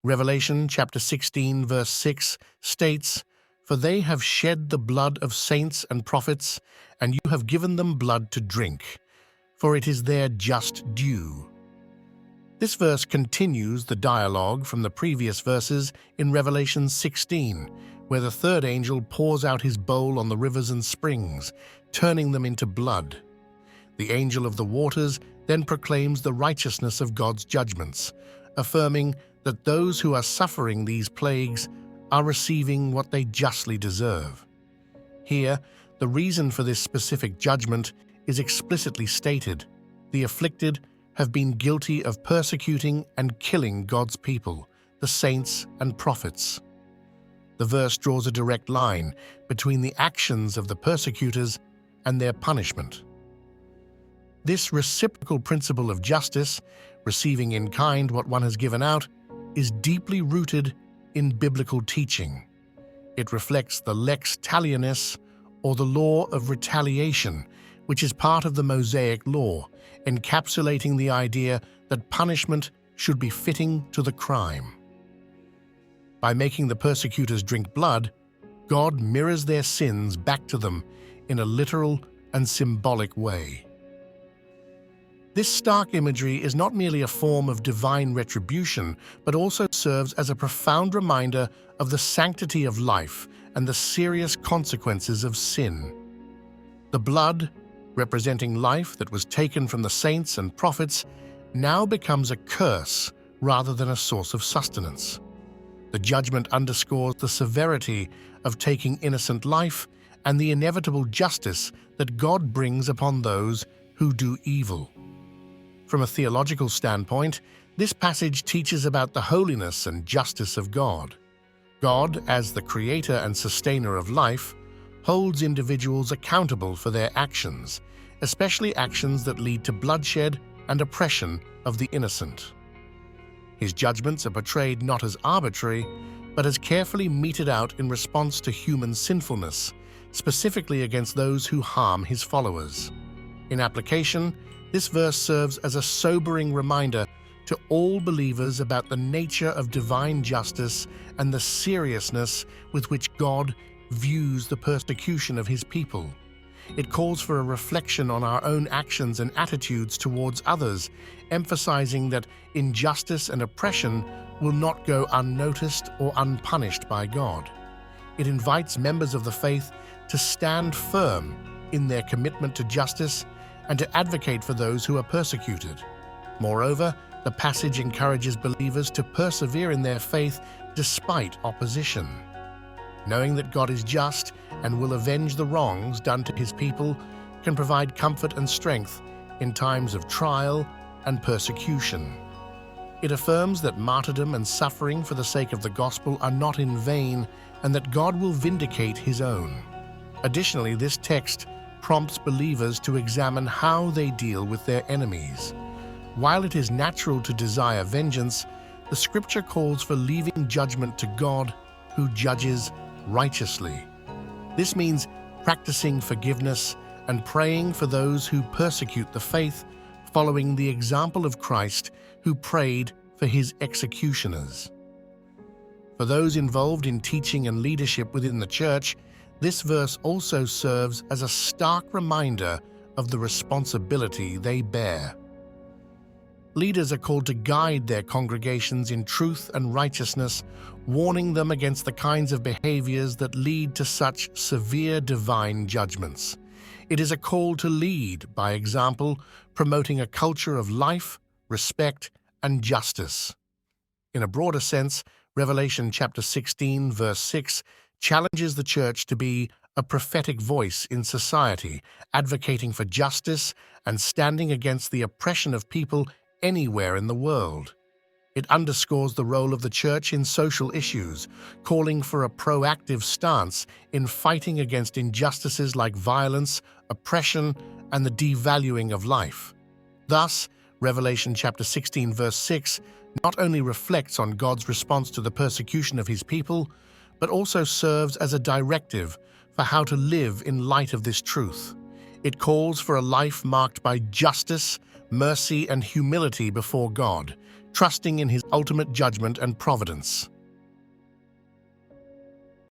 Revelation chapter 16 verse 6 states, "For they have shed the blood of saints and prophets, and you have given them blood to drink, for it is their just due." This verse continues the dialogue from the previous verses in Revelation 16, where the third angel pours out his bowl on the rivers and springs, turning them into blood. The angel of the waters then proclaims the righteousness of God's judgments, affirming that those who are suffering these plagues are receiving what they justly deserve. Here, the reason for this specific judgment is explicitly stated. The afflicted have been guilty of persecuting and killing God's people, the saints and prophets. The verse draws a direct line between the actions of the persecutors and their punishment. This reciprocal principle of justice, receiving in kind what one has given out, is deeply rooted in biblical teaching. It reflects the lex talionis, or the law of retaliation, which is part of the Mosaic law, encapsulating the idea that punishment should be fitting to the crime. By making the persecutors drink blood, God mirrors their sins back to them in a literal and symbolic way. This stark imagery is not merely a form of divine retribution, but also serves as a profound reminder of the sanctity of life and the serious consequences of sin. The blood, representing life that was taken from the saints and prophets, now becomes a curse rather than a source of sustenance. The judgment underscores the severity of taking innocent life and the inevitable justice that God brings upon those who do evil. From a theological standpoint, this passage teaches about the holiness and justice of God. God, as the creator and sustainer of life, holds individuals accountable for their actions, especially actions that lead to bloodshed and oppression of the innocent. His judgments are portrayed not as arbitrary, but as carefully meted out in response to human sinfulness, specifically against those who harm his followers. In application, this verse serves as a sobering reminder to all believers about the nature of divine justice and the seriousness with which God views the persecution of his people. It calls for a reflection on our own actions and attitudes towards others, emphasizing that injustice and oppression will not go unnoticed or unpunished by God. It invites members of the faith to stand firm in their commitment to justice and to advocate for those who are persecuted. Moreover, the passage encourages believers to persevere in their faith despite opposition. Knowing that God is just and will avenge the wrongs done to his people can provide comfort and strength in times of trial and persecution. It affirms that martyrdom and suffering for the sake of the gospel are not in vain and that God will vindicate his own. Additionally, this text prompts believers to examine how they deal with their enemies. While it is natural to desire vengeance, the scripture calls for leaving judgment to God, who judges righteously. This means practicing forgiveness and praying for those who persecute the faith, following the example of Christ, who prayed for his executioners. For those involved in teaching and leadership within the church, this verse also serves as a stark reminder of the responsibility they bear. Leaders are called to guide their congregations in truth and righteousness, warning them against the kinds of behaviors that lead to such severe divine judgments. It is a call to lead by example, promoting a culture of life, respect, and justice. In a broader sense, Revelation chapter 16, verse 6 challenges the church to be a prophetic voice in society, advocating for justice and standing against the oppression of people anywhere in the world. It underscores the role of the church in social issues, calling for a proactive stance in fighting against injustices like violence, oppression, and the devaluing of life. Thus, Revelation chapter 16, verse 6 not only reflects on God's response to the persecution of his people, but also serves as a directive for how to live in light of this truth. It calls for a life marked by justice, mercy, and humility before God, trusting in his ultimate judgment and providence.